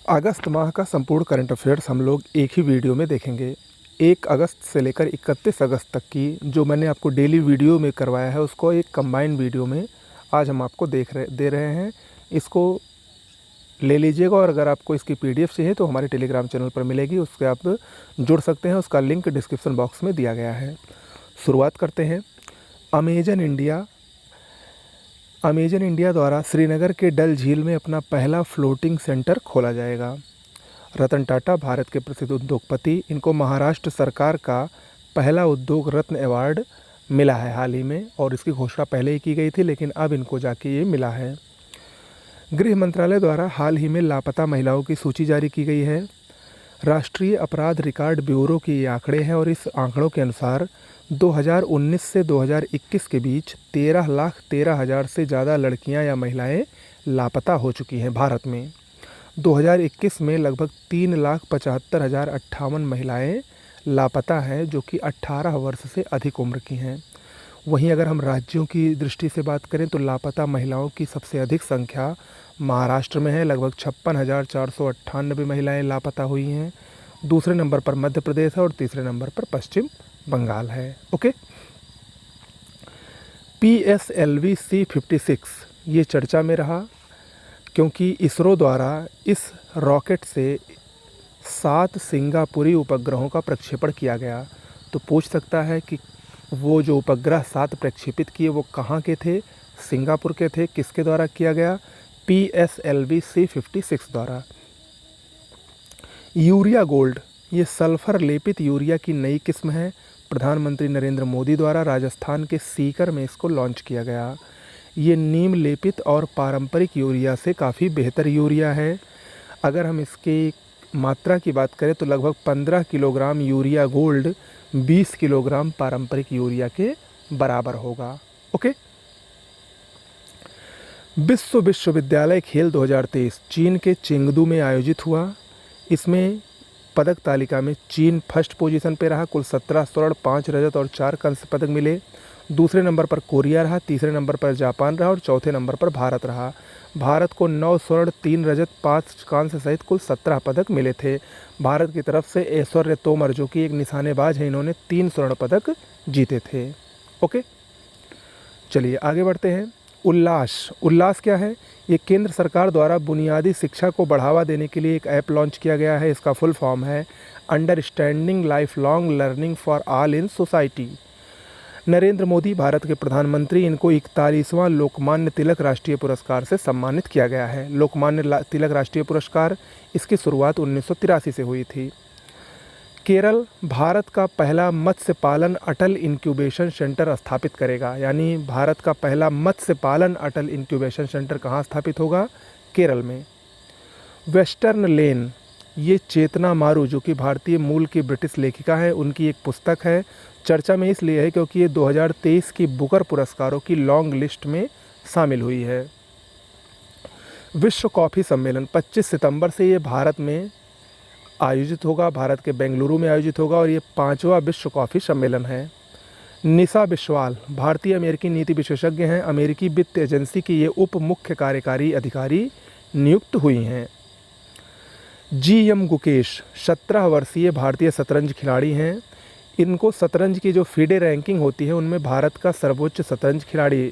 अगस्त माह का संपूर्ण करंट अफेयर्स हम लोग एक ही वीडियो में देखेंगे। 1 अगस्त से लेकर 31 अगस्त तक की जो मैंने आपको डेली वीडियो में करवाया है उसको एक कंबाइंड वीडियो में आज हम आपको दे रहे हैं। इसको ले लीजिएगा और अगर आपको इसकी पीडीएफ चाहिए तो हमारे टेलीग्राम चैनल पर मिलेगी, उससे आप जुड़ सकते हैं। उसका लिंक डिस्क्रिप्शन बॉक्स में दिया गया है। शुरुआत करते हैं। अमेजन इंडिया द्वारा श्रीनगर के डल झील में अपना पहला फ्लोटिंग सेंटर खोला जाएगा। रतन टाटा भारत के प्रसिद्ध उद्योगपति, इनको महाराष्ट्र सरकार का पहला उद्योग रत्न अवार्ड मिला है हाल ही में, और इसकी घोषणा पहले ही की गई थी लेकिन अब इनको जाके ये मिला है। गृह मंत्रालय द्वारा हाल ही में लापता महिलाओं की सूची जारी की गई है। राष्ट्रीय अपराध रिकॉर्ड ब्यूरो के ये आंकड़े हैं और इस आंकड़ों के अनुसार 2019 से 2021 के बीच 13,13,000 से ज़्यादा लड़कियां या महिलाएं लापता हो चुकी हैं भारत में। 2021 में लगभग 3,75,058 महिलाएं लापता हैं जो कि 18 वर्ष से अधिक उम्र की हैं। वहीं अगर हम राज्यों की दृष्टि से बात करें तो लापता महिलाओं की सबसे अधिक संख्या महाराष्ट्र में है, लगभग 56,498 महिलाएं लापता हुई हैं। दूसरे नंबर पर मध्य प्रदेश है और तीसरे नंबर पर पश्चिम बंगाल है। ओके। PSLV C56 ये चर्चा में रहा क्योंकि इसरो द्वारा इस रॉकेट से 7 सिंगापुरी उपग्रहों का प्रक्षेपण किया गया। तो पूछ सकता है कि वो जो उपग्रह 7 प्रक्षेपित किए वो कहाँ के थे? सिंगापुर के थे। किसके द्वारा किया गया? PSLV C56 द्वारा। यूरिया गोल्ड ये सल्फर लेपित यूरिया की नई किस्म है। प्रधानमंत्री नरेंद्र मोदी द्वारा राजस्थान के सीकर में इसको लॉन्च किया गया। ये नीम लेपित और पारंपरिक यूरिया से काफ़ी बेहतर यूरिया है। अगर हम इसकी मात्रा की बात करें तो लगभग 15 किलोग्राम यूरिया गोल्ड 20 किलोग्राम पारंपरिक यूरिया के बराबर होगा। ओके। विश्वविद्यालय खेल 2023 चीन के चेंगदू में आयोजित हुआ। इसमें पदक तालिका में चीन फर्स्ट पोजीशन पे रहा। कुल 17 स्वर्ण, 5 रजत और 4 कांस्य पदक मिले। दूसरे नंबर पर कोरिया रहा, तीसरे नंबर पर जापान रहा और चौथे नंबर पर भारत रहा। भारत को 9 स्वर्ण, 3 रजत, 5 कांस्य सहित कुल 17 पदक मिले थे। भारत की तरफ से ऐश्वर्य तोमर जो कि एक निशानेबाज है, इन्होंने 3 स्वर्ण पदक जीते थे। ओके, चलिए आगे बढ़ते हैं। उल्लास क्या है? ये केंद्र सरकार द्वारा बुनियादी शिक्षा को बढ़ावा देने के लिए एक ऐप लॉन्च किया गया है। इसका फुल फॉर्म है understanding life long learning for all in society. Narendra Modi Bharat के प्रधानमंत्री, इनको 41वां लोकमान्य तिलक राष्ट्रीय पुरस्कार से सम्मानित किया गया है। लोकमान्य तिलक राष्ट्रीय पुरस्कार, इसकी शुरुआत 1983 से हुई थी। केरल भारत का पहला मत्स्य पालन अटल इंक्यूबेशन सेंटर स्थापित करेगा। यानी भारत का पहला मत्स्य पालन अटल इंक्यूबेशन सेंटर कहाँ स्थापित होगा? केरल में। वेस्टर्न लेन ये चेतना मारू जो कि भारतीय मूल की ब्रिटिश लेखिका है, उनकी एक पुस्तक है। चर्चा में इसलिए है क्योंकि ये 2023 की बुकर पुरस्कारों की लॉन्ग लिस्ट में शामिल हुई है। विश्व कॉफ़ी सम्मेलन 25 सितंबर से ये भारत में आयोजित होगा, भारत के बेंगलुरु में आयोजित होगा और ये 5वां विश्व कॉफ़ी सम्मेलन है। निशा बिस्वाल भारतीय अमेरिकी नीति विशेषज्ञ हैं। अमेरिकी वित्त एजेंसी की ये उप मुख्य कार्यकारी अधिकारी नियुक्त हुई हैं। GM गुकेश 17 वर्षीय भारतीय शतरंज खिलाड़ी हैं। इनको शतरंज की जो फीडे रैंकिंग होती है उनमें भारत का सर्वोच्च शतरंज खिलाड़ी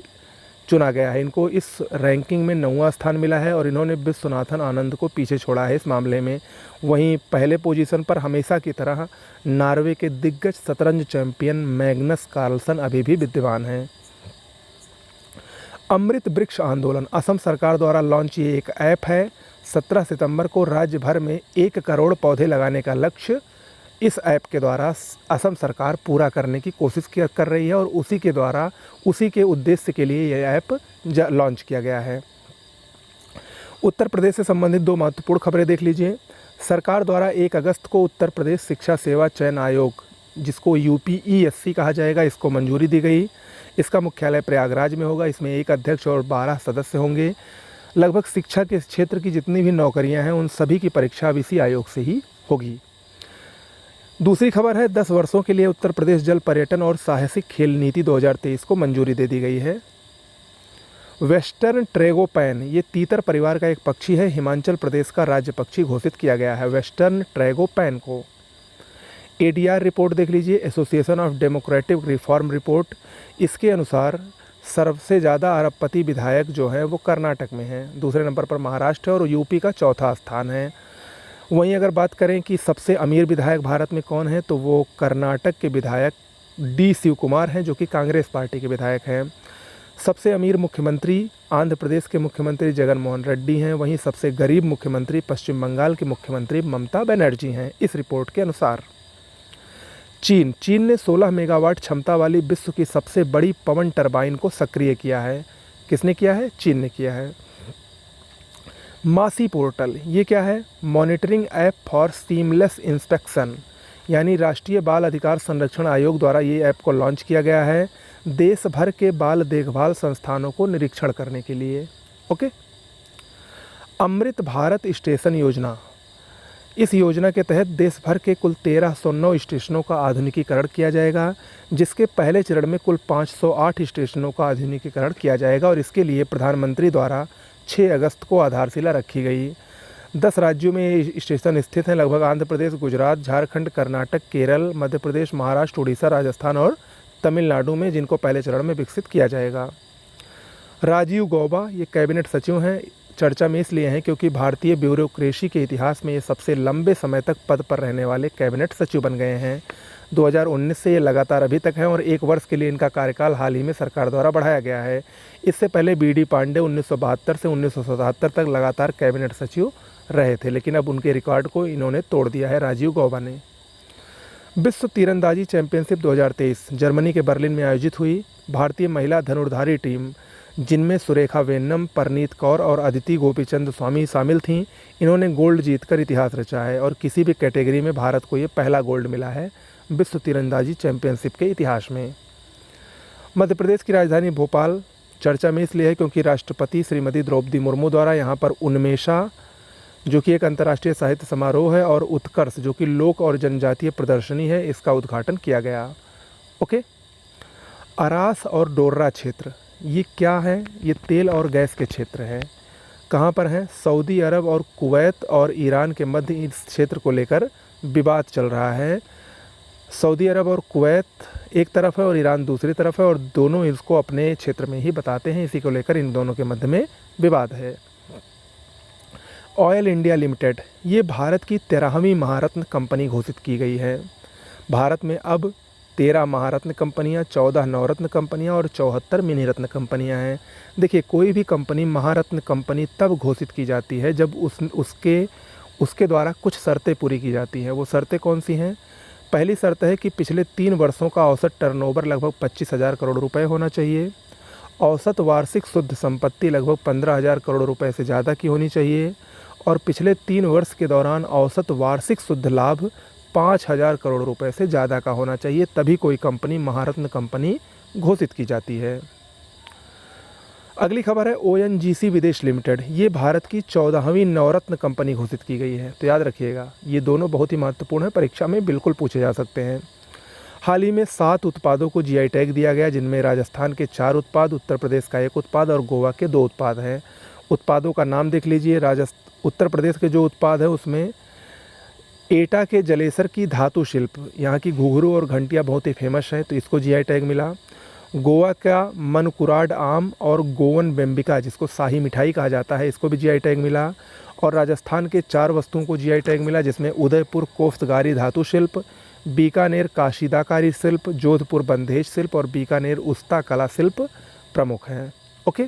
चुना गया है। इनको इस रैंकिंग में 9वां स्थान मिला है और इन्होंने विश्वनाथन आनंद को पीछे छोड़ा है इस मामले में। वहीं पहले पोजीशन पर हमेशा की तरह नॉर्वे के दिग्गज शतरंज चैंपियन मैग्नस कार्लसन अभी भी विद्यमान हैं। अमृत वृक्ष आंदोलन असम सरकार द्वारा लॉन्च ये एक ऐप है। 17 सितंबर को राज्य भर में 1 करोड़ पौधे लगाने का लक्ष्य इस ऐप के द्वारा असम सरकार पूरा करने की कोशिश कर रही है और उसी के उद्देश्य के लिए यह ऐप लॉन्च किया गया है। उत्तर प्रदेश से संबंधित 2 महत्वपूर्ण खबरें देख लीजिए। सरकार द्वारा 1 अगस्त को उत्तर प्रदेश शिक्षा सेवा चयन आयोग, जिसको UPESC कहा जाएगा, इसको मंजूरी दी गई। इसका मुख्यालय प्रयागराज में होगा। इसमें 1 अध्यक्ष और 12 सदस्य होंगे। लगभग शिक्षा के क्षेत्र की जितनी भी नौकरियां हैं उन सभी की परीक्षा अब इसी आयोग से ही होगी। दूसरी खबर है 10 वर्षों के लिए उत्तर प्रदेश जल पर्यटन और साहसिक खेल नीति 2023 को मंजूरी दे दी गई है। वेस्टर्न ट्रैगोपैन ये तीतर परिवार का एक पक्षी है, हिमाचल प्रदेश का राज्य पक्षी घोषित किया गया है वेस्टर्न ट्रैगोपैन को। एडीआर रिपोर्ट देख लीजिए, association of democratic reform report, इसके अनुसार सबसे ज़्यादा अरबपति विधायक जो हैं वो कर्नाटक में हैं, दूसरे नंबर पर महाराष्ट्र और यूपी का चौथा स्थान है। वहीं अगर बात करें कि सबसे अमीर विधायक भारत में कौन है, तो वो कर्नाटक के विधायक डी शिव कुमार हैं, जो कि कांग्रेस पार्टी के विधायक हैं। सबसे अमीर मुख्यमंत्री आंध्र प्रदेश के मुख्यमंत्री जगन मोहन रेड्डी हैं। वहीं सबसे गरीब मुख्यमंत्री पश्चिम बंगाल के मुख्यमंत्री ममता बनर्जी हैं, इस रिपोर्ट के अनुसार। चीन ने 16 मेगावाट क्षमता वाली विश्व की सबसे बड़ी पवन टरबाइन को सक्रिय किया है। किसने किया है? चीन ने किया है। मासी पोर्टल ये क्या है? Monitoring app for seamless inspection, यानी राष्ट्रीय बाल अधिकार संरक्षण आयोग द्वारा ये ऐप को लॉन्च किया गया है देश भर के बाल देखभाल संस्थानों को निरीक्षण करने के लिए। ओके। अमृत भारत स्टेशन योजना, इस योजना के तहत देश भर के कुल 1309 स्टेशनों का आधुनिकीकरण किया जाएगा, जिसके पहले चरण में कुल 508 स्टेशनों का आधुनिकीकरण किया जाएगा और इसके लिए प्रधानमंत्री द्वारा 6 अगस्त को आधारशिला रखी गई। 10 राज्यों में ये स्टेशन स्थित हैं, लगभग आंध्र प्रदेश, गुजरात, झारखंड, कर्नाटक, केरल, मध्य प्रदेश, महाराष्ट्र, उड़ीसा, राजस्थान और तमिलनाडु में, जिनको पहले चरण में विकसित किया जाएगा। राजीव गौबा ये कैबिनेट सचिव हैं, चर्चा में इसलिए हैं क्योंकि भारतीय ब्यूरोक्रेसी के इतिहास में ये सबसे लंबे समय तक पद पर रहने वाले कैबिनेट सचिव बन गए हैं। 2019 से ये लगातार अभी तक हैं और 1 वर्ष के लिए इनका कार्यकाल हाल ही में सरकार द्वारा बढ़ाया गया है। इससे पहले बीडी पांडे 1972 से 1977 तक लगातार कैबिनेट सचिव रहे थे, लेकिन अब उनके रिकॉर्ड को इन्होंने तोड़ दिया है राजीव गौबा ने। विश्व तीरंदाजी चैंपियनशिप 2023 जर्मनी के बर्लिन में आयोजित हुई। भारतीय महिला धनुर्धारी टीम, जिनमें सुरेखा वेन्नम, परनीत कौर और अदिति गोपीचंद स्वामी शामिल थीं, इन्होंने गोल्ड जीतकर इतिहास रचा है और किसी भी कैटेगरी में भारत को ये पहला गोल्ड मिला है विश्व तीरंदाजी चैंपियनशिप के इतिहास में। मध्य प्रदेश की राजधानी भोपाल चर्चा में इसलिए है क्योंकि राष्ट्रपति श्रीमती द्रौपदी मुर्मू द्वारा यहाँ पर उन्मेषा, जो कि एक अंतर्राष्ट्रीय साहित्य समारोह है, और उत्कर्ष, जो कि लोक और जनजातीय प्रदर्शनी है, इसका उद्घाटन किया गया। ओके। अरास और डोर्रा क्षेत्र ये क्या है? ये तेल और गैस के क्षेत्र हैं। कहाँ पर हैं? सऊदी अरब और कुवैत और ईरान के मध्य इस क्षेत्र को लेकर विवाद चल रहा है। सऊदी अरब और कुवैत एक तरफ है और ईरान दूसरी तरफ है और दोनों इसको अपने क्षेत्र में ही बताते हैं, इसी को लेकर इन दोनों के मध्य में विवाद है। ऑयल इंडिया लिमिटेड ये भारत की 13वीं महारत्न कंपनी घोषित की गई है। भारत में अब 13 महारत्न कंपनियां, 14 नवरत्न कंपनियां और 74 मिनी रत्न कंपनियां हैं। देखिए, कोई भी कंपनी महारत्न कंपनी तब घोषित की जाती है जब उसके द्वारा कुछ शर्तें पूरी की जाती हैं। वो शर्तें कौन सी हैं? पहली शर्त है कि पिछले 3 वर्षों का औसत टर्नओवर लगभग 25,000 करोड़ रुपए होना चाहिए। औसत वार्षिक शुद्ध संपत्ति लगभग 15,000 करोड़ रुपए से ज़्यादा की होनी चाहिए और पिछले 3 वर्ष के दौरान औसत वार्षिक शुद्ध लाभ 5,000 करोड़ रुपए से ज़्यादा का होना चाहिए, तभी कोई कंपनी महारत्न कंपनी घोषित की जाती है। अगली खबर है ओएनजीसी विदेश लिमिटेड, ये भारत की 14वीं नवरत्न कंपनी घोषित की गई है। तो याद रखिएगा, ये दोनों बहुत ही महत्वपूर्ण है, परीक्षा में बिल्कुल पूछे जा सकते हैं। हाल ही में 7 उत्पादों को जीआई टैग दिया गया, जिनमें राजस्थान के 4 उत्पाद, उत्तर प्रदेश का 1 उत्पाद और गोवा के 2 उत्पाद हैं। उत्पादों का नाम देख लीजिए। उत्तर प्रदेश के जो उत्पाद है उसमें एटा के जलेसर की धातु शिल्प, यहाँ की घुघरू और घंटियाँ बहुत ही फेमस है, तो इसको जीआई टैग मिला। गोवा का मनकुराड आम और गोवन बेम्बिका, जिसको शाही मिठाई कहा जाता है, इसको भी जीआई टैग मिला। और राजस्थान के 4 वस्तुओं को जीआई टैग मिला, जिसमें उदयपुर कोफ्तगारी धातु शिल्प, बीकानेर काशीदाकारी शिल्प, जोधपुर बंदेज शिल्प और बीकानेर उस्ता कला शिल्प प्रमुख हैं। ओके।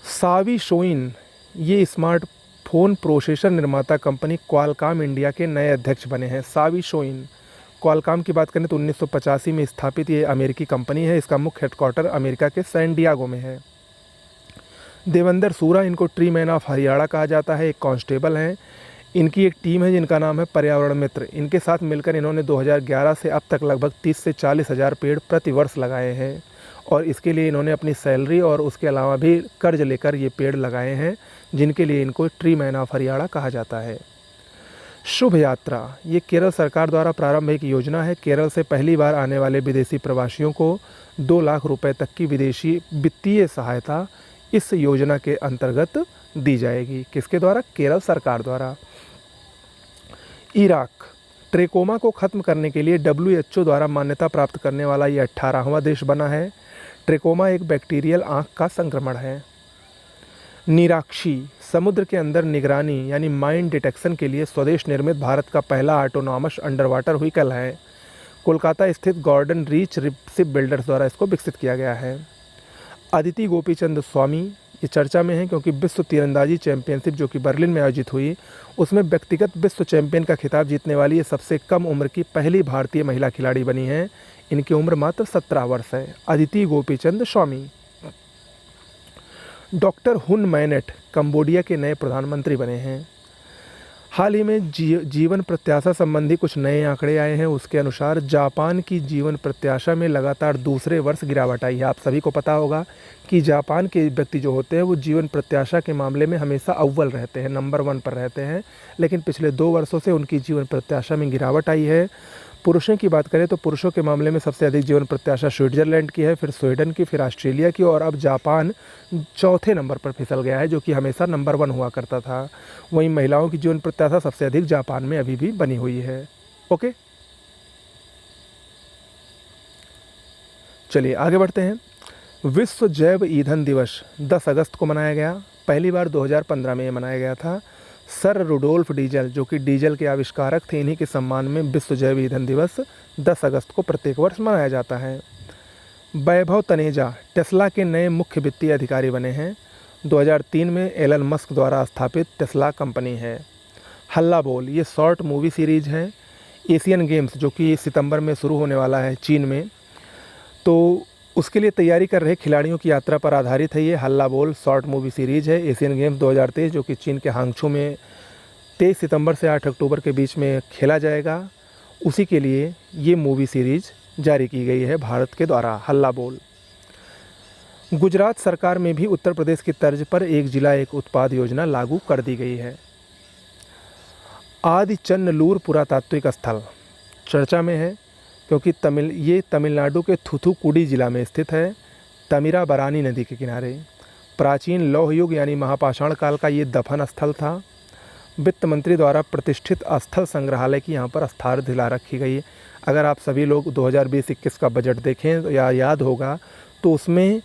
सावी शोइन ये स्मार्टफोन प्रोसेसर निर्माता कंपनी क्वालकॉम इंडिया के नए अध्यक्ष बने हैं। सावी शोइन, क्वालकॉम की बात करें तो 1985 में स्थापित ये अमेरिकी कंपनी है। इसका मुख्य हेडक्वार्टर अमेरिका के सैन डियागो में है। देवेंद्र सूरा, इनको ट्री मैन ऑफ हरियाणा कहा जाता है, एक कांस्टेबल हैं। इनकी एक टीम है जिनका नाम है पर्यावरण मित्र। इनके साथ मिलकर इन्होंने 2011 से अब तक लगभग 30 से 40 हज़ार पेड़ प्रति वर्ष लगाए हैं और इसके लिए इन्होंने अपनी सैलरी और उसके अलावा भी कर्ज लेकर ये पेड़ लगाए हैं, जिनके लिए इनको ट्री मैन ऑफ हरियाणा कहा जाता है। शुभ यात्रा, ये केरल सरकार द्वारा प्रारंभ एक योजना है। केरल से पहली बार आने वाले विदेशी प्रवासियों को 2 लाख रुपए तक की विदेशी वित्तीय सहायता इस योजना के अंतर्गत दी जाएगी। किसके द्वारा? केरल सरकार द्वारा। इराक ट्रेकोमा को ख़त्म करने के लिए WHO द्वारा मान्यता प्राप्त करने वाला ये 18वां देश बना है। ट्रेकोमा एक बैक्टीरियल आँख का संक्रमण है। निराक्षी समुद्र के अंदर निगरानी यानी माइन डिटेक्शन के लिए स्वदेश निर्मित भारत का पहला ऑटोनॉमस अंडर वाटर व्हीकल है। कोलकाता स्थित गॉर्डन रीच शिप बिल्डर्स द्वारा इसको विकसित किया गया है। अदिति गोपीचंद स्वामी ये चर्चा में है क्योंकि विश्व तीरंदाजी चैंपियनशिप जो कि बर्लिन में आयोजित हुई उसमें व्यक्तिगत विश्व चैंपियन का खिताब जीतने वाली ये सबसे कम उम्र की पहली भारतीय महिला खिलाड़ी बनी है। इनकी उम्र मात्र 17 वर्ष है। अदिति गोपीचंद स्वामी। डॉक्टर हुन मैनेट कंबोडिया के नए प्रधानमंत्री बने हैं। हाल ही में जीवन प्रत्याशा संबंधी कुछ नए आंकड़े आए हैं। उसके अनुसार जापान की जीवन प्रत्याशा में लगातार दूसरे वर्ष गिरावट आई है। आप सभी को पता होगा कि जापान के व्यक्ति जो होते हैं वो जीवन प्रत्याशा के मामले में हमेशा अव्वल रहते हैं, नंबर 1 पर रहते हैं, लेकिन पिछले 2 वर्षों से उनकी जीवन प्रत्याशा में गिरावट आई है। पुरुषों की बात करें तो पुरुषों के मामले में सबसे अधिक जीवन प्रत्याशा स्विट्जरलैंड की है, फिर स्वीडन की, फिर ऑस्ट्रेलिया की, और अब जापान चौथे नंबर पर फिसल गया है जो कि हमेशा नंबर 1 हुआ करता था। वहीं महिलाओं की जीवन प्रत्याशा सबसे अधिक जापान में अभी भी बनी हुई है। ओके, चलिए आगे बढ़ते हैं। विश्व जैव ईंधन दिवस 10 अगस्त को मनाया गया। पहली बार 2015 में ये मनाया गया था। सर रुडोल्फ डीजल जो कि डीजल के आविष्कारक थे, इन्हीं के सम्मान में विश्व जैव ईंधन दिवस 10 अगस्त को प्रत्येक वर्ष मनाया जाता है। वैभव तनेजा टेस्ला के नए मुख्य वित्तीय अधिकारी बने हैं। 2003 में एलन मस्क द्वारा स्थापित टेस्ला कंपनी है। हल्ला बोल ये शॉर्ट मूवी सीरीज है। एशियन गेम्स जो कि सितंबर में शुरू होने वाला है चीन में, तो उसके लिए तैयारी कर रहे खिलाड़ियों की यात्रा पर आधारित है। ये हल्ला बोल शॉर्ट मूवी सीरीज़ है। एशियन गेम्स 2023 जो कि चीन के हांगझू में 23 सितंबर से 8 अक्टूबर के बीच में खेला जाएगा, उसी के लिए ये मूवी सीरीज़ जारी की गई है भारत के द्वारा। हल्ला बोल। गुजरात सरकार में भी उत्तर प्रदेश की तर्ज पर एक जिला एक उत्पाद योजना लागू कर दी गई है। आदि चन्नलूर पुरातात्विक स्थल चर्चा में है क्योंकि ये तमिलनाडु के थूथुकुडी जिला में स्थित है, तमिराबरानी नदी के किनारे। प्राचीन लौह युग यानी महापाषाण काल का ये दफन स्थल था। वित्त मंत्री द्वारा प्रतिष्ठित स्थल संग्रहालय की यहाँ पर स्थापना रखी गई है। अगर आप सभी लोग 2020-21 का बजट देखें या याद होगा तो उसमें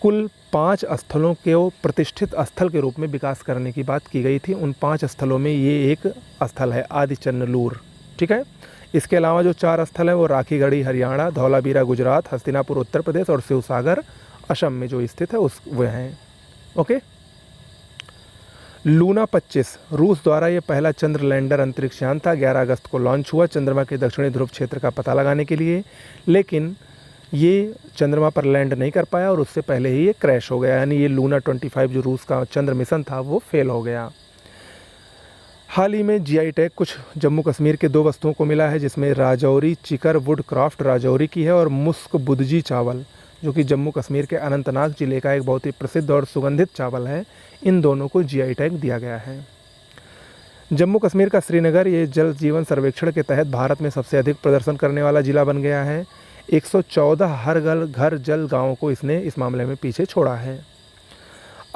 कुल 5 स्थलों के प्रतिष्ठित स्थल के रूप में विकास करने की बात की गई थी। उन 5 स्थलों में ये एक स्थल है, आदि चन्नलूर। ठीक है, इसके अलावा जो 4 स्थल हैं वो राखीगढ़ी हरियाणा, धौलावीरा गुजरात, हस्तिनापुर उत्तर प्रदेश और शिवसागर असम में जो स्थित है उस वे हैं। ओके। लूना 25 रूस द्वारा ये पहला चंद्र लैंडर अंतरिक्ष यान था। 11 अगस्त को लॉन्च हुआ चंद्रमा के दक्षिणी ध्रुव क्षेत्र का पता लगाने के लिए, लेकिन ये चंद्रमा पर लैंड नहीं कर पाया और उससे पहले ही ये क्रैश हो गया। यानी ये लूना 25 जो रूस का चंद्र मिशन था वो फेल हो गया। हाल ही में GI टैग कुछ जम्मू कश्मीर के 2 वस्तुओं को मिला है, जिसमें राजौरी चिकर वुड क्राफ्ट राजौरी की है और मुस्क बुदजी चावल जो कि जम्मू कश्मीर के अनंतनाग जिले का एक बहुत ही प्रसिद्ध और सुगंधित चावल है। इन दोनों को GI टैग दिया गया है। जम्मू कश्मीर का श्रीनगर ये जल जीवन सर्वेक्षण के तहत भारत में सबसे अधिक प्रदर्शन करने वाला जिला बन गया है। 114 हर घर जल गाँवों को इसने इस मामले में पीछे छोड़ा है।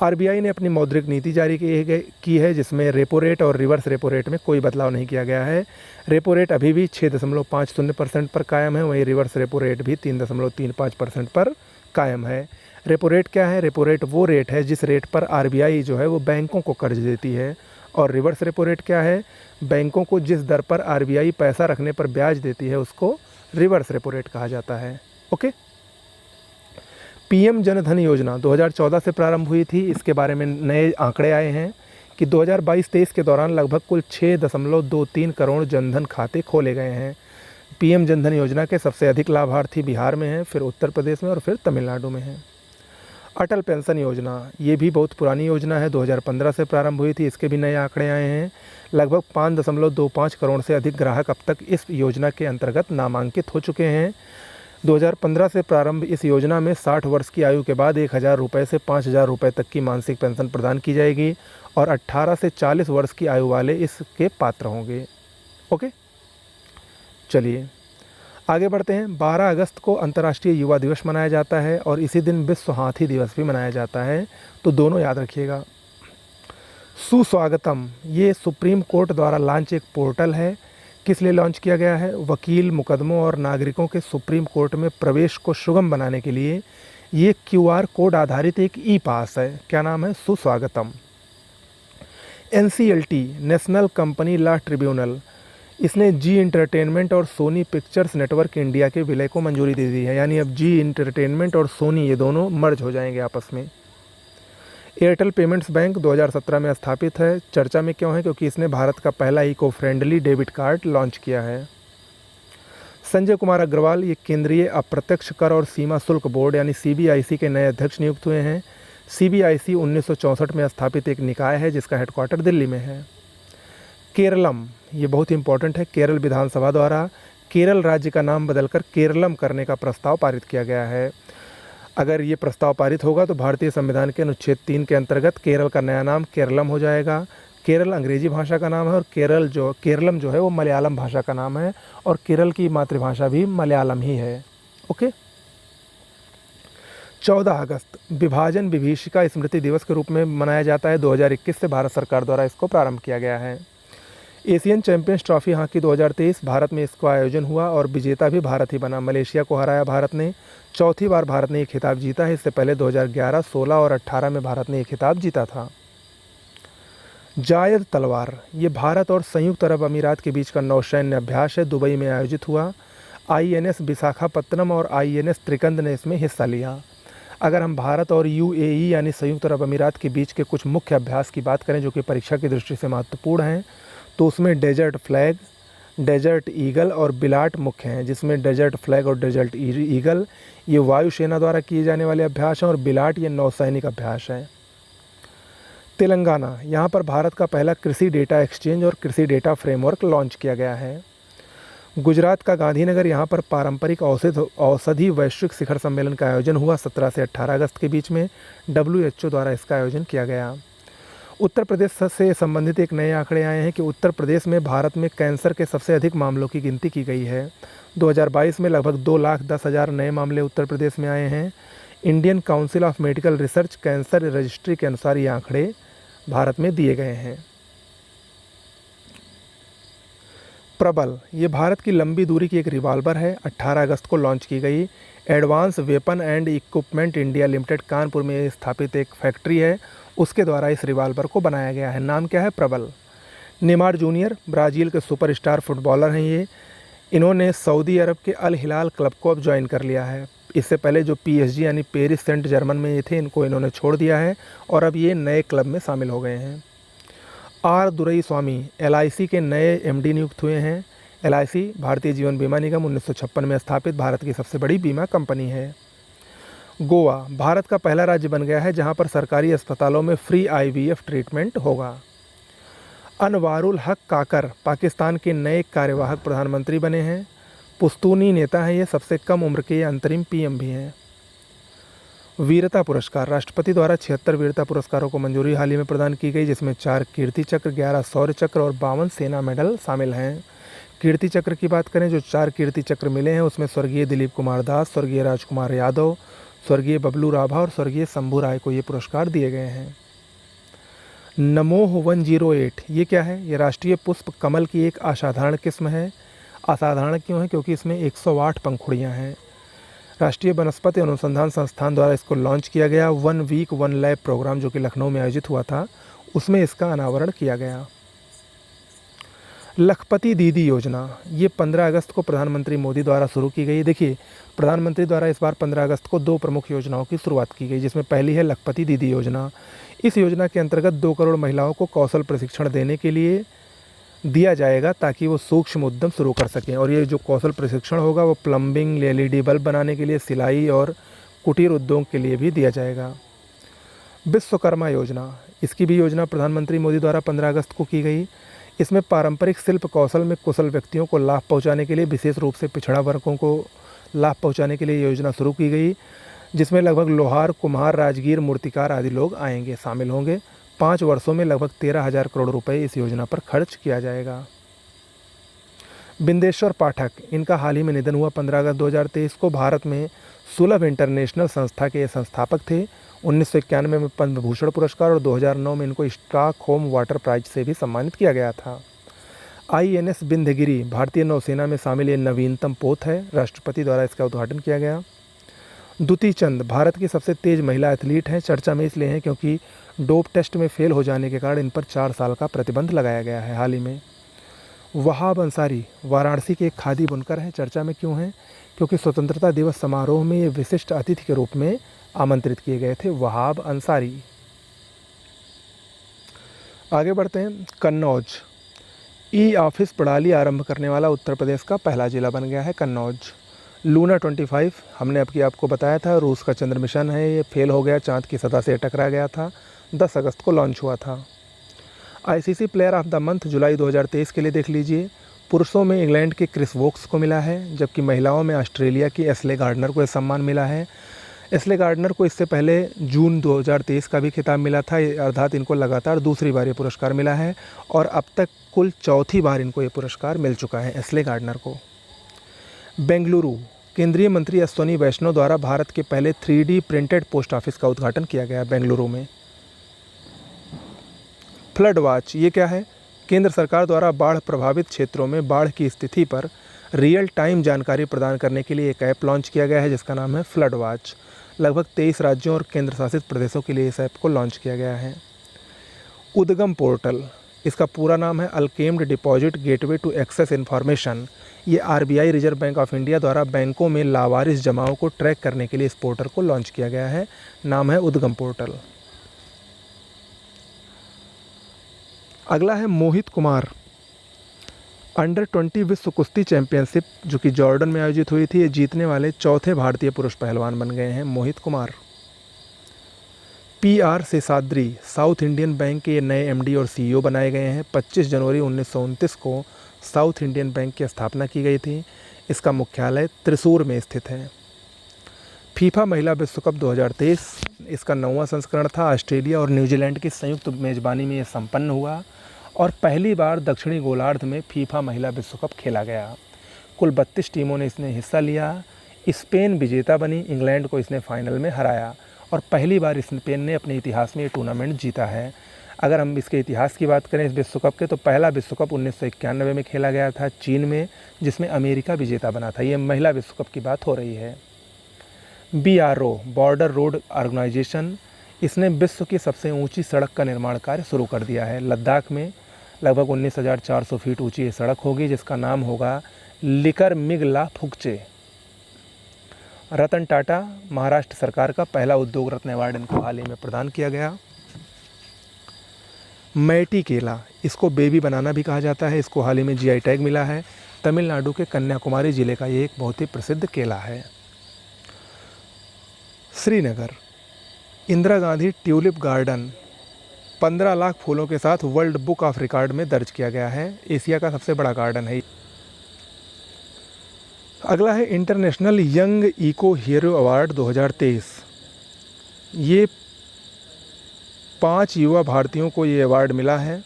RBI ने अपनी मौद्रिक नीति जारी की है, जिसमें रेपो रेट और रिवर्स रेपो रेट में कोई बदलाव नहीं किया गया है। रेपो रेट अभी भी 6.50% पर कायम है, वहीं रिवर्स रेपो रेट भी 3.35% पर कायम है। रेपो रेट क्या है? रेपो रेट वो रेट है जिस रेट पर RBI जो है वो बैंकों को कर्ज देती है, और रिवर्स रेपो रेट क्या है? बैंकों को जिस दर पर RBI पैसा रखने पर ब्याज देती है उसको रिवर्स रेपो रेट कहा जाता है। ओके। PM जनधन योजना 2014 से प्रारंभ हुई थी। इसके बारे में नए आंकड़े आए हैं कि 2022-23 के दौरान लगभग कुल 6.23 करोड़ जनधन खाते खोले गए हैं। PM जनधन योजना के सबसे अधिक लाभार्थी बिहार में हैं, फिर उत्तर प्रदेश में और फिर तमिलनाडु में हैं। अटल पेंशन योजना ये भी बहुत पुरानी योजना है, 2015 से प्रारंभ हुई थी। इसके भी नए आंकड़े आए हैं। लगभग 5.25 करोड़ से अधिक ग्राहक अब तक इस योजना के अंतर्गत नामांकित हो चुके हैं। 2015 से प्रारंभ इस योजना में 60 वर्ष की आयु के बाद 1,000 रुपये से 5,000 रुपये तक की मासिक पेंशन प्रदान की जाएगी और 18 से 40 वर्ष की आयु वाले इसके पात्र होंगे। ओके, चलिए आगे बढ़ते हैं। 12 अगस्त को अंतर्राष्ट्रीय युवा दिवस मनाया जाता है और इसी दिन विश्व हाथी दिवस भी मनाया जाता है, तो दोनों याद रखिएगा। सुस्वागतम ये सुप्रीम कोर्ट द्वारा लॉन्च एक पोर्टल है। किस लिए लॉन्च किया गया है? वकील, मुकदमों और नागरिकों के सुप्रीम कोर्ट में प्रवेश को सुगम बनाने के लिए ये QR कोड आधारित एक ई पास है। क्या नाम है? सुस्वागतम। NCLT national company law tribunal, इसने जी इंटरटेनमेंट और सोनी पिक्चर्स नेटवर्क इंडिया के विलय को मंजूरी दे दी है। यानी अब जी इंटरटेनमेंट और सोनी ये दोनों मर्ज हो जाएंगे आपस में। एयरटेल पेमेंट्स बैंक 2017 में स्थापित है। चर्चा में क्यों है? क्योंकि इसने भारत का पहला eco friendly debit card launch किया है। संजय कुमार अग्रवाल ये केंद्रीय अप्रत्यक्ष कर और सीमा शुल्क बोर्ड यानी CBIC के नए अध्यक्ष नियुक्त हुए हैं। CBIC 1964 में स्थापित एक निकाय है जिसका हेडक्वार्टर दिल्ली में है। केरलम ये बहुत इंपॉर्टेंट है। केरल विधानसभा द्वारा केरल राज्य का नाम बदलकर केरलम करने का प्रस्ताव पारित किया गया है। अगर ये प्रस्ताव पारित होगा तो भारतीय संविधान के अनुच्छेद 3 के अंतर्गत केरल का नया नाम केरलम हो जाएगा। केरल अंग्रेजी भाषा का नाम है और केरलम जो है वो मलयालम भाषा का नाम है और केरल की मातृभाषा भी मलयालम ही है। ओके। 14 अगस्त विभाजन विभीषिका स्मृति दिवस के रूप में मनाया जाता है। 2021 से भारत सरकार द्वारा इसको प्रारंभ किया गया है। Asian champions trophy hockey 2023 Bharat में इसका आयोजन हुआ और विजेता भी भारत ही बना। मलेशिया को हराया भारत ने। चौथी बार भारत ने ये खिताब जीता है। इससे पहले 2011, 16 और 18 में भारत ने ये खिताब जीता था। जायद तलवार ये भारत और संयुक्त अरब अमीरात के बीच का नौसैन्य अभ्यास है। दुबई में आयोजित हुआ। INS विशाखापत्तनम और INS त्रिकंद ने इसमें हिस्सा लिया। अगर हम भारत और UAE यानी संयुक्त अरब अमीरात के बीच के कुछ मुख्य अभ्यास की बात करें जो कि परीक्षा की दृष्टि से महत्वपूर्ण हैं, तो उसमें डेजर्ट फ्लैग, डेजर्ट ईगल और बिलाट मुख्य हैं। जिसमें डेजर्ट फ्लैग और डेजर्ट ईगल ये वायुसेना द्वारा किए जाने वाले अभ्यास हैं और बिलाट ये नौसैनिक अभ्यास हैं। तेलंगाना यहाँ पर भारत का पहला कृषि डेटा एक्सचेंज और कृषि डेटा फ्रेमवर्क लॉन्च किया गया है। गुजरात का गांधीनगर यहाँ पर पारंपरिक औषधि वैश्विक शिखर सम्मेलन का आयोजन हुआ। 17 से 18 अगस्त के बीच में WHO द्वारा इसका आयोजन किया गया। उत्तर प्रदेश से संबंधित एक नए आंकड़े आए हैं कि उत्तर प्रदेश में भारत में कैंसर के सबसे अधिक मामलों की गिनती की गई है। 2022 में लगभग 2,10,000 नए मामले उत्तर प्रदेश में आए हैं। Indian council of medical research cancer registry के अनुसार ये आंकड़े भारत में दिए गए हैं। प्रबल ये भारत की लंबी दूरी की एक रिवॉल्वर है। 18 अगस्त को लॉन्च की गई। Advance weapon and equipment India limited Kanpur में स्थापित एक फैक्ट्री है, उसके द्वारा इस रिवॉल्वर को बनाया गया है। नाम क्या है? प्रबल। नेमार जूनियर ब्राज़ील के सुपरस्टार फुटबॉलर हैं ये। इन्होंने सऊदी अरब के अल हिलाल क्लब को अब ज्वाइन कर लिया है। इससे पहले जो PSG यानी पेरिस सेंट जर्मन में ये थे, इनको इन्होंने छोड़ दिया है और अब ये नए क्लब में शामिल हो गए हैं। R दुरई स्वामी LIC के नए MD नियुक्त हुए हैं। LIC भारतीय जीवन बीमा निगम 1956 में स्थापित भारत की सबसे बड़ी बीमा कंपनी है। गोवा भारत का पहला राज्य बन गया है जहां पर सरकारी अस्पतालों में फ्री IVF ट्रीटमेंट होगा। अनवारुल हक काकर पाकिस्तान के नए कार्यवाहक प्रधानमंत्री बने हैं। पुश्तूनी नेता हैं ये, सबसे कम उम्र के अंतरिम PM भी हैं। वीरता पुरस्कार राष्ट्रपति द्वारा 76 वीरता पुरस्कारों को मंजूरी हाल ही में प्रदान की गई, जिसमें 4 कीर्ति चक्र, 11 शौर्य चक्र और 52 सेना मेडल शामिल हैं। कीर्ति चक्र की बात करें, जो 4 कीर्ति चक्र मिले हैं उसमें स्वर्गीय दिलीप कुमार दास, स्वर्गीय राजकुमार यादव, स्वर्गीय बबलू राभा और स्वर्गीय शंभू राय को ये पुरस्कार दिए गए हैं। नमोह 108 ये क्या है? ये राष्ट्रीय पुष्प कमल की एक असाधारण किस्म है। असाधारण क्यों है? क्योंकि इसमें 108 पंखुड़ियाँ हैं। राष्ट्रीय वनस्पति अनुसंधान संस्थान द्वारा इसको लॉन्च किया गया। 1 वीक 1 लैब प्रोग्राम जो कि लखनऊ में आयोजित हुआ था, उसमें इसका अनावरण किया गया। लखपति दीदी योजना ये 15 अगस्त को प्रधानमंत्री मोदी द्वारा शुरू की गई। देखिए, प्रधानमंत्री द्वारा इस बार 15 अगस्त को 2 प्रमुख योजनाओं की शुरुआत की गई, जिसमें पहली है लखपति दीदी योजना। इस योजना के अंतर्गत 2 करोड़ महिलाओं को कौशल प्रशिक्षण देने के लिए दिया जाएगा ताकि वो सूक्ष्म उद्यम शुरू कर सकें। और ये जो कौशल प्रशिक्षण होगा वो प्लम्बिंग, LED बल्ब बनाने के लिए, सिलाई और कुटीर उद्योग के लिए भी दिया जाएगा। विश्वकर्मा योजना, इसकी भी योजना प्रधानमंत्री मोदी द्वारा 15 अगस्त को की गई। इसमें पारंपरिक शिल्प कौशल में कुशल व्यक्तियों को लाभ पहुंचाने के लिए विशेष रूप से पिछड़ा वर्गों को लाभ पहुंचाने के लिए योजना शुरू की गई, जिसमें लगभग लोहार, कुम्हार, राजगीर, मूर्तिकार आदि लोग आएंगे, शामिल होंगे। 5 वर्षों में लगभग 13,000 करोड़ रुपए इस योजना पर खर्च किया जाएगा। बिंदेश्वर पाठक, इनका हाल ही में निधन हुआ 15 अगस्त 2023 को। भारत में सुलभ इंटरनेशनल संस्था के ये संस्थापक थे। 1991 में पद्म भूषण पुरस्कार और 2009 में इनको स्टॉकहोम वाटर प्राइज से भी सम्मानित किया गया था। INS बिंध्यगिरी भारतीय नौसेना में शामिल ये नवीनतम पोत है। राष्ट्रपति द्वारा इसका उद्घाटन किया गया। दुती चंद भारत की सबसे तेज महिला एथलीट हैं। चर्चा में इसलिए हैं क्योंकि डोप टेस्ट में फेल हो जाने के कारण इन पर 4 साल का प्रतिबंध लगाया गया है हाल ही में। वहाब अंसारी वाराणसी के एक खादी बुनकर हैं। चर्चा में क्यों हैं? क्योंकि स्वतंत्रता दिवस समारोह में ये विशिष्ट अतिथि के रूप में आमंत्रित किए गए थे, वहाब अंसारी। आगे बढ़ते हैं। कन्नौज ई-ऑफिस प्रणाली आरंभ करने वाला उत्तर प्रदेश का पहला जिला बन गया है कन्नौज। लूना 25 हमने आपको बताया था, रूस का चंद्र मिशन है, ये फेल हो गया, चांद की सतह से टकरा गया था। 10 अगस्त को लॉन्च हुआ था। ICC player of the month July 2023 के लिए देख लीजिए। पुरुषों में इंग्लैंड के क्रिस वोक्स को मिला है, जबकि महिलाओं में ऑस्ट्रेलिया की एस्ले गार्डनर को यह सम्मान मिला है। एस्ले गार्डनर को इससे पहले जून 2023 का भी खिताब मिला था, अर्थात इनको लगातार दूसरी बार ये पुरस्कार मिला है और अब तक कुल चौथी बार इनको ये पुरस्कार मिल चुका है एस्ले गार्डनर को। बेंगलुरु केंद्रीय मंत्री अश्वनी वैष्णव द्वारा भारत के पहले 3D प्रिंटेड पोस्ट ऑफिस का उद्घाटन किया गया बेंगलुरु में। फ्लड वॉच ये क्या है? केंद्र सरकार द्वारा बाढ़ प्रभावित क्षेत्रों में बाढ़ की स्थिति पर रियल टाइम जानकारी प्रदान करने के लिए एक ऐप लॉन्च किया गया है जिसका नाम है फ्लड वॉच। लगभग 23 राज्यों और केंद्र शासित प्रदेशों के लिए इस ऐप को लॉन्च किया गया है। उद्गम पोर्टल, इसका पूरा नाम है unclaimed deposit gateway to access information. ये RBI reserve bank of India द्वारा बैंकों में लावारिस जमाओं को ट्रैक करने के लिए इस पोर्टल को लॉन्च किया गया है। नाम है उद्गम पोर्टल। अगला है मोहित कुमार। अंडर 20 विश्व कुश्ती चैंपियनशिप जो कि जॉर्डन में आयोजित हुई थी, ये जीतने वाले चौथे भारतीय पुरुष पहलवान बन गए हैं Mohit Kumar. PR Seshadri South Indian bank के नए MD और CEO बनाए गए हैं। 25 जनवरी 1929 को साउथ इंडियन बैंक की स्थापना की गई थी। इसका मुख्यालय त्रिशूर में स्थित है। फीफा महिला विश्व कप 2023 इसका 9वां संस्करण था। ऑस्ट्रेलिया और न्यूजीलैंड की संयुक्त मेज़बानी में ये संपन्न हुआ और पहली बार दक्षिणी गोलार्ध में फीफा महिला विश्व कप खेला गया। कुल 32 टीमों ने इसमें हिस्सा लिया। स्पेन विजेता बनी, इंग्लैंड को इसने फाइनल में हराया और पहली बार स्पेन ने अपने इतिहास में ये टूर्नामेंट जीता है। अगर हम इसके इतिहास की बात करें इस विश्व कप के, तो पहला विश्व कप 1991 में खेला गया था चीन में, जिसमें अमेरिका विजेता बना था। ये महिला विश्व कप की बात हो रही है। BRO बॉर्डर रोड ऑर्गेनाइजेशन, इसने विश्व की सबसे ऊंची सड़क का निर्माण कार्य शुरू कर दिया है। लद्दाख में लगभग 19,400 फीट ऊंची ये सड़क होगी जिसका नाम होगा लिकर मिगला फुकचे। रतन टाटा महाराष्ट्र सरकार का पहला उद्योग रत्न अवार्ड इनको हाल ही में प्रदान किया गया। मैटी केला, इसको बेबी बनाना भी कहा जाता है। इसको हाल ही में GI टैग मिला है। तमिलनाडु के कन्याकुमारी जिले का ये एक बहुत ही प्रसिद्ध केला है। श्रीनगर इंदिरा गांधी ट्यूलिप गार्डन 15 लाख फूलों के साथ वर्ल्ड बुक ऑफ रिकॉर्ड में दर्ज किया गया है। एशिया का सबसे बड़ा गार्डन है। अगला है international young eco hero award 2023। ये 5 युवा भारतीयों को ये अवार्ड मिला है।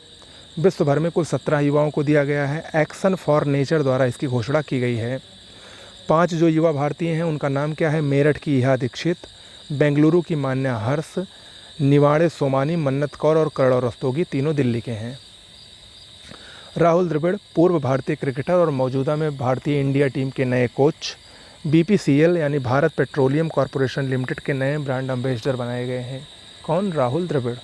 विश्व भर में कुल 17 युवाओं को दिया गया है। एक्शन फॉर नेचर द्वारा इसकी घोषणा की गई है। 5 जो युवा भारतीय हैं उनका नाम क्या है? मेरठ की इहा दीक्षित, बेंगलुरु की मान्या हर्ष, निवाड़े सोमानी, मन्नत कौर और करण रस्तोगी, तीनों दिल्ली के हैं। राहुल द्रविड़ पूर्व भारतीय क्रिकेटर और मौजूदा में भारतीय इंडिया टीम के नए कोच। BPCL यानी भारत पेट्रोलियम कॉरपोरेशन लिमिटेड के नए ब्रांड एम्बेसडर बनाए गए हैं। कौन? राहुल द्रविड़।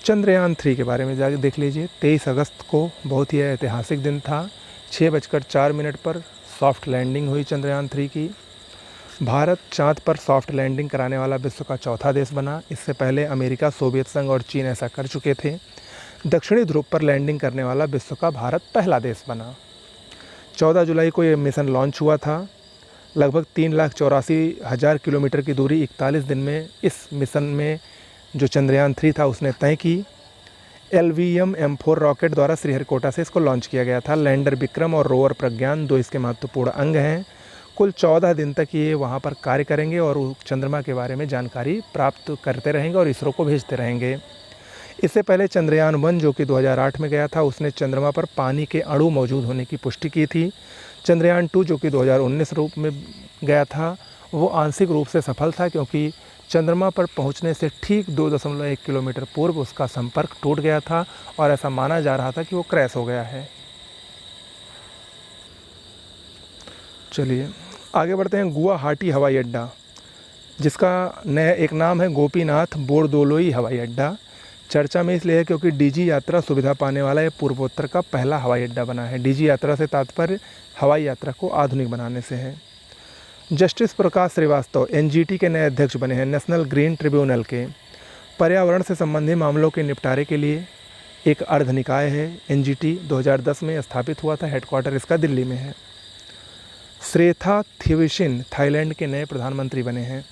चंद्रयान 3 के बारे में जाकर देख लीजिए। 23 अगस्त को बहुत ही ऐतिहासिक दिन था। 6:04 पर सॉफ्ट लैंडिंग हुई चंद्रयान 3 की। भारत चांद पर सॉफ्ट लैंडिंग कराने वाला विश्व का चौथा देश बना। इससे पहले अमेरिका, सोवियत संघ और चीन ऐसा कर चुके थे। दक्षिणी ध्रुव पर लैंडिंग करने वाला विश्व का भारत पहला देश बना। 14 जुलाई को ये मिशन लॉन्च हुआ था। लगभग 3,84,000 किलोमीटर की दूरी 41 दिन में इस मिशन में जो चंद्रयान 3 था उसने तय की। LVM M4 रॉकेट द्वारा श्रीहरिकोटा से इसको लॉन्च किया गया था। लैंडर विक्रम और रोवर प्रज्ञान 2 इसके महत्वपूर्ण अंग हैं। कुल 14 दिन तक ये वहाँ पर कार्य करेंगे और चंद्रमा के बारे में जानकारी प्राप्त करते रहेंगे और इसरो को भेजते रहेंगे। इससे पहले चंद्रयान-1 जो कि 2008 में गया था, उसने चंद्रमा पर पानी के अणु मौजूद होने की पुष्टि की थी। चंद्रयान-2 जो कि 2019 रूप में गया था, वो आंशिक रूप से सफल था क्योंकि चंद्रमा पर पहुंचने से ठीक 2.1 किलोमीटर पूर्व उसका संपर्क टूट गया था और ऐसा माना जा रहा था कि वो क्रैश हो गया है। चलिए आगे बढ़ते हैं। गुवाहाटी हवाई अड्डा, जिसका नया एक नाम है गोपीनाथ बोरदोलोई हवाई अड्डा, चर्चा में इसलिए है क्योंकि डीजी यात्रा सुविधा पाने वाला ये पूर्वोत्तर का पहला हवाई अड्डा बना है। डीजी यात्रा से तात्पर्य हवाई यात्रा को आधुनिक बनाने से है। जस्टिस प्रकाश श्रीवास्तव एनजीटी के नए अध्यक्ष बने हैं। नेशनल ग्रीन ट्रिब्यूनल के पर्यावरण से संबंधित मामलों के निपटारे के लिए एक अर्ध निकाय है। एनजीटी 2010 में स्थापित हुआ था। हेडक्वार्टर इसका दिल्ली में है। श्रेथा थिविसिन थाईलैंड के नए प्रधानमंत्री बने हैं।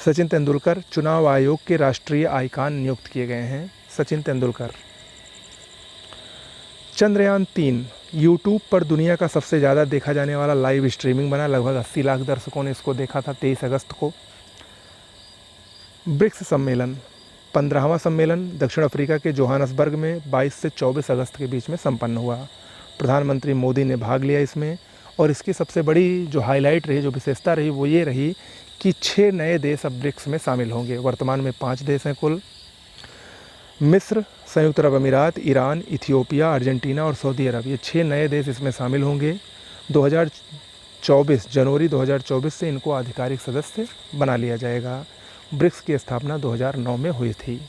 सचिन तेंदुलकर चुनाव आयोग के राष्ट्रीय आइकॉन नियुक्त किए गए हैं। सचिन तेंदुलकर। चंद्रयान-3 यूट्यूब पर दुनिया का सबसे ज़्यादा देखा जाने वाला लाइव स्ट्रीमिंग बना। लगभग 80 लाख दर्शकों ने इसको देखा था 23 अगस्त को। ब्रिक्स सम्मेलन 15वां सम्मेलन दक्षिण अफ्रीका के जोहानसबर्ग में 22 से 24 अगस्त के बीच में संपन्न हुआ। प्रधानमंत्री मोदी ने भाग लिया इसमें और इसकी सबसे बड़ी जो हाईलाइट रही, जो विशेषता रही, वो ये रही कि 6 नए देश अब ब्रिक्स में शामिल होंगे। वर्तमान में 5 देश हैं कुल। मिस्र, संयुक्त अरब अमीरात, ईरान, इथियोपिया, अर्जेंटीना और सऊदी अरब, ये 6 नए देश इसमें शामिल होंगे। 2024 जनवरी 2024 से इनको आधिकारिक सदस्य बना लिया जाएगा। ब्रिक्स की स्थापना 2009 में हुई थी।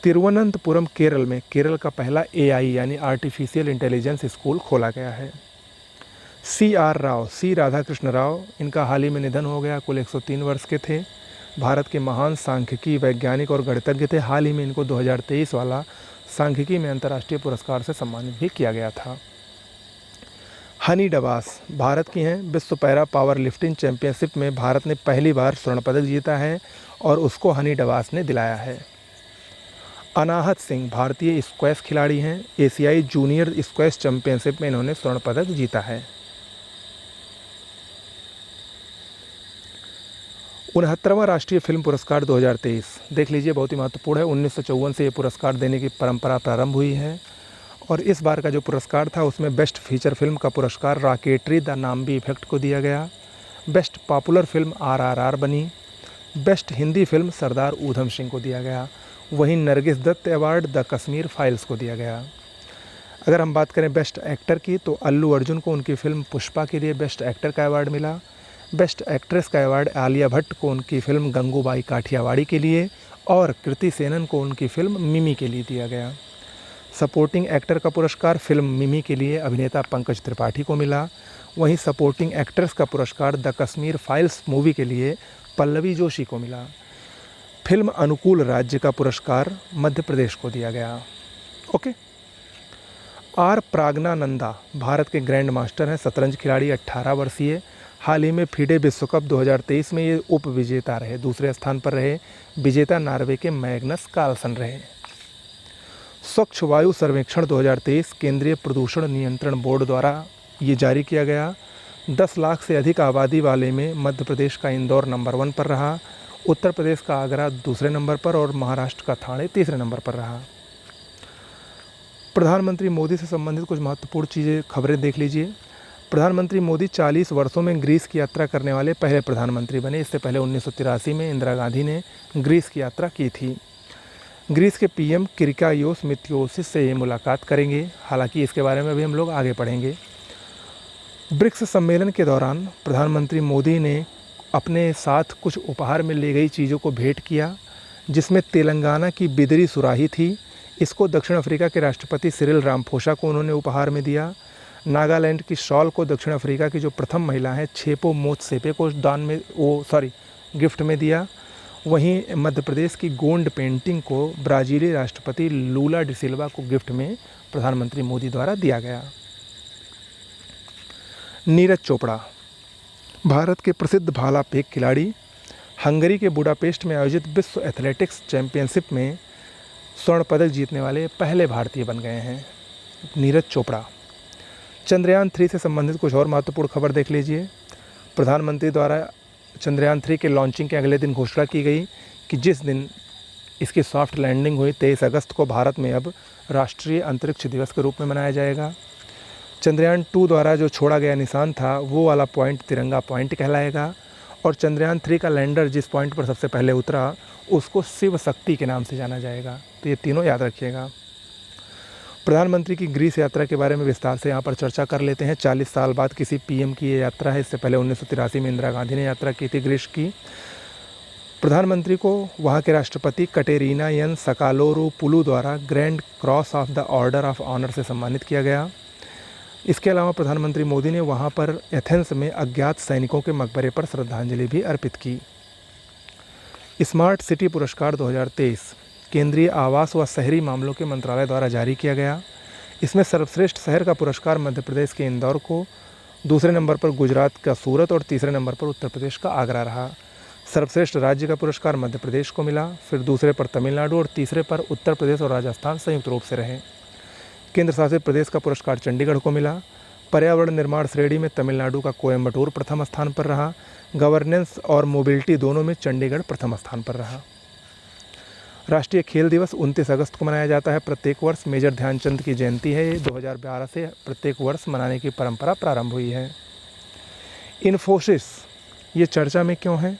तिरुवनंतपुरम केरल में केरल का पहला एआई यानी आर्टिफिशियल इंटेलिजेंस स्कूल खोला गया है। CR राव, सी राधाकृष्ण राव, इनका हाल ही में निधन हो गया। कुल 103 वर्ष के थे। भारत के महान सांख्यिकी वैज्ञानिक और गणितज्ञ थे। हाल ही में इनको 2023 वाला सांख्यिकी में अंतर्राष्ट्रीय पुरस्कार से सम्मानित भी किया गया था। हनी डबास भारत की हैं। विश्व पैरा पावर लिफ्टिंग चैंपियनशिप में भारत ने पहली बार स्वर्ण पदक जीता है और उसको हनी डबास ने दिलाया है। अनाहत सिंह भारतीय स्क्वैश खिलाड़ी हैं। एशियाई जूनियर स्क्वैश चैंपियनशिप में इन्होंने स्वर्ण पदक जीता है। 69वां राष्ट्रीय फिल्म पुरस्कार 2023 देख लीजिए, बहुत ही महत्वपूर्ण है। 1954 से ये पुरस्कार देने की परंपरा प्रारंभ हुई है और इस बार का जो पुरस्कार था उसमें बेस्ट फीचर फिल्म का पुरस्कार रॉकेटरी द नाम्बी इफेक्ट को दिया गया। बेस्ट पॉपुलर फिल्म RRR बनी। बेस्ट हिंदी फिल्म सरदार ऊधम सिंह को दिया गया। वहीं Nargis Dutt award the Kashmir files को दिया गया। अगर हम बात करें बेस्ट एक्टर की, तो अल्लू अर्जुन को उनकी फिल्म पुष्पा के लिए बेस्ट एक्टर का अवार्ड मिला। बेस्ट एक्ट्रेस का अवार्ड आलिया भट्ट को उनकी फिल्म गंगूबाई काठियावाड़ी के लिए और कृति सेनन को उनकी फिल्म मिमी के लिए दिया गया। सपोर्टिंग एक्टर का पुरस्कार फिल्म मिमी के लिए अभिनेता पंकज त्रिपाठी को मिला। वहीं सपोर्टिंग एक्ट्रेस का पुरस्कार द कश्मीर फाइल्स मूवी के लिए पल्लवी जोशी को मिला। फिल्म अनुकूल राज्य का पुरस्कार मध्य प्रदेश को दिया गया। ओके। आर प्राज्ञानंदा भारत के ग्रैंड मास्टर हैं। शतरंज खिलाड़ी, 18 वर्षीय। हाल ही में फीडे विश्व कप 2023 में ये उप विजेता रहे, दूसरे स्थान पर रहे। विजेता नॉर्वे के मैग्नस कार्लसन रहे। स्वच्छ वायु सर्वेक्षण 2023 केंद्रीय प्रदूषण नियंत्रण बोर्ड द्वारा ये जारी किया गया। 10 लाख से अधिक आबादी वाले में मध्य प्रदेश का इंदौर नंबर 1 पर रहा। उत्तर प्रदेश का आगरा दूसरे नंबर पर और महाराष्ट्र का ठाणे तीसरे नंबर पर रहा। प्रधानमंत्री मोदी से संबंधित कुछ महत्वपूर्ण खबरें देख लीजिए। प्रधानमंत्री मोदी 40 वर्षों में ग्रीस की यात्रा करने वाले पहले प्रधानमंत्री बने। इससे पहले 1983 में इंदिरा गांधी ने ग्रीस की यात्रा की थी। ग्रीस के पीएम किरियाकोस मित्सोताकिस से ये मुलाकात करेंगे। हालांकि इसके बारे में भी हम लोग आगे पढ़ेंगे। ब्रिक्स सम्मेलन के दौरान प्रधानमंत्री मोदी ने अपने साथ कुछ उपहार में ले गई चीज़ों को भेंट किया, जिसमें तेलंगाना की बिदरी सुराही थी। इसको दक्षिण अफ्रीका के राष्ट्रपति सिरिल रामाफोसा को उन्होंने उपहार में दिया। नागालैंड की शॉल को दक्षिण अफ्रीका की जो प्रथम महिला हैं छेपो मोत्सेपे को गिफ्ट में दिया। वहीं मध्य प्रदेश की गोंड पेंटिंग को ब्राज़ीली राष्ट्रपति लूला डी सिल्वा को गिफ्ट में प्रधानमंत्री मोदी द्वारा दिया गया। नीरज चोपड़ा भारत के प्रसिद्ध भाला फेंक खिलाड़ी, हंगरी के बुडापेस्ट में आयोजित विश्व एथलेटिक्स चैंपियनशिप में स्वर्ण पदक जीतने वाले पहले भारतीय बन गए हैं। नीरज चोपड़ा चंद्रयान 3 से संबंधित कुछ और महत्वपूर्ण खबर देख लीजिए। प्रधानमंत्री द्वारा चंद्रयान 3 के लॉन्चिंग के अगले दिन घोषणा की गई कि जिस दिन इसकी सॉफ्ट लैंडिंग हुई 23 अगस्त को भारत में अब राष्ट्रीय अंतरिक्ष दिवस के रूप में मनाया जाएगा। चंद्रयान 2 द्वारा जो छोड़ा गया निशान था वो वाला पॉइंट तिरंगा पॉइंट कहलाएगा और चंद्रयान 3 का लैंडर जिस पॉइंट पर सबसे पहले उतरा उसको शिव शक्ति के नाम से जाना जाएगा। तो ये तीनों याद रखिएगा। प्रधानमंत्री की ग्रीस यात्रा के बारे में विस्तार से यहाँ पर चर्चा कर लेते हैं। 40 साल बाद किसी पीएम की ये यात्रा है। इससे पहले 1983 में इंदिरा गांधी ने यात्रा की थी ग्रीस की। प्रधानमंत्री को वहाँ के राष्ट्रपति कटेरीना एन सकालोरोपुलू द्वारा grand cross of the order of honour से सम्मानित किया गया। इसके अलावा प्रधानमंत्री मोदी ने वहाँ पर एथेंस में अज्ञात सैनिकों के मकबरे पर श्रद्धांजलि भी अर्पित की। स्मार्ट सिटी पुरस्कार 2023 केंद्रीय आवास व शहरी मामलों के मंत्रालय द्वारा जारी किया गया। इसमें सर्वश्रेष्ठ शहर का पुरस्कार मध्य प्रदेश के इंदौर को, दूसरे नंबर पर गुजरात का सूरत और तीसरे नंबर पर उत्तर प्रदेश का आगरा रहा। सर्वश्रेष्ठ राज्य का पुरस्कार मध्य प्रदेश को मिला, फिर दूसरे पर तमिलनाडु और तीसरे पर उत्तर प्रदेश और राजस्थान संयुक्त रूप से रहे। केंद्र शासित प्रदेश का पुरस्कार चंडीगढ़ को मिला। पर्यावरण निर्माण श्रेणी में तमिलनाडु का कोयम्बटूर प्रथम स्थान पर रहा। गवर्नेंस और मोबिलिटी दोनों में चंडीगढ़ प्रथम स्थान पर रहा। राष्ट्रीय खेल दिवस 29 अगस्त को मनाया जाता है प्रत्येक वर्ष। मेजर ध्यानचंद की जयंती है। ये 2012 से प्रत्येक वर्ष मनाने की परंपरा प्रारंभ हुई है। इन्फोसिस ये चर्चा में क्यों है?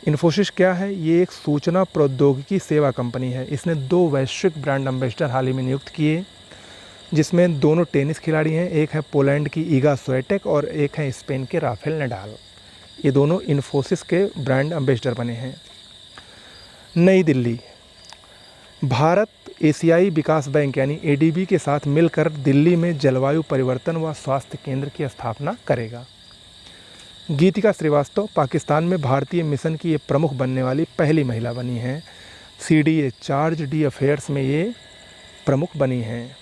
इन्फोसिस क्या है? ये एक सूचना प्रौद्योगिकी सेवा कंपनी है। इसने 2 वैश्विक ब्रांड एम्बेसडर हाल ही में नियुक्त किए, जिसमें दोनों टेनिस खिलाड़ी हैं। एक है पोलैंड की ईगा स्वेटेक और एक है स्पेन के राफेल नडाल। ये दोनों इन्फोसिस के ब्रांड एम्बेसडर बने हैं। नई दिल्ली, भारत एशियाई विकास बैंक यानी एडीबी के साथ मिलकर दिल्ली में जलवायु परिवर्तन व स्वास्थ्य केंद्र की स्थापना करेगा। गीतिका श्रीवास्तव पाकिस्तान में भारतीय मिशन की ये प्रमुख बनने वाली पहली महिला बनी हैं। सीडीए चार्ज डी अफेयर्स में ये प्रमुख बनी हैं।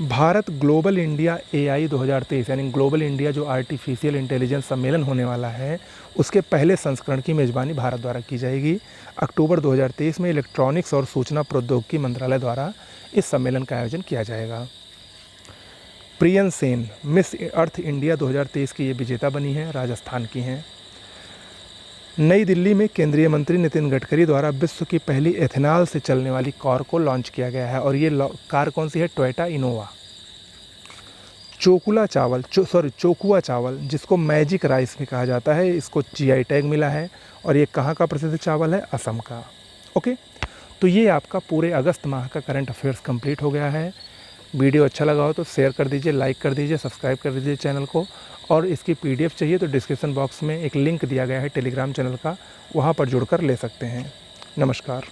भारत ग्लोबल इंडिया एआई 2023 यानी ग्लोबल इंडिया जो आर्टिफिशियल इंटेलिजेंस सम्मेलन होने वाला है उसके पहले संस्करण की मेज़बानी भारत द्वारा की जाएगी। अक्टूबर 2023 में इलेक्ट्रॉनिक्स और सूचना प्रौद्योगिकी मंत्रालय द्वारा इस सम्मेलन का आयोजन किया जाएगा। Prion Sen Miss Earth India 2023 की ये विजेता बनी हैं, राजस्थान की हैं। नई दिल्ली में केंद्रीय मंत्री नितिन गडकरी द्वारा विश्व की पहली एथेनॉल से चलने वाली कार को लॉन्च किया गया है और ये कार कौन सी है? Toyota Innova. चोकुआ चावल जिसको मैजिक राइस भी कहा जाता है, इसको जीआई टैग मिला है और ये कहाँ का प्रसिद्ध चावल है? असम का। ओके, तो ये आपका पूरे अगस्त माह का करंट अफेयर्स कंप्लीट हो गया है। वीडियो अच्छा लगा हो तो शेयर कर दीजिए, लाइक कर दीजिए, सब्सक्राइब कर दीजिए चैनल को। और इसकी पीडीएफ चाहिए तो डिस्क्रिप्शन बॉक्स में एक लिंक दिया गया है टेलीग्राम चैनल का, वहाँ पर जुड़कर ले सकते हैं। नमस्कार।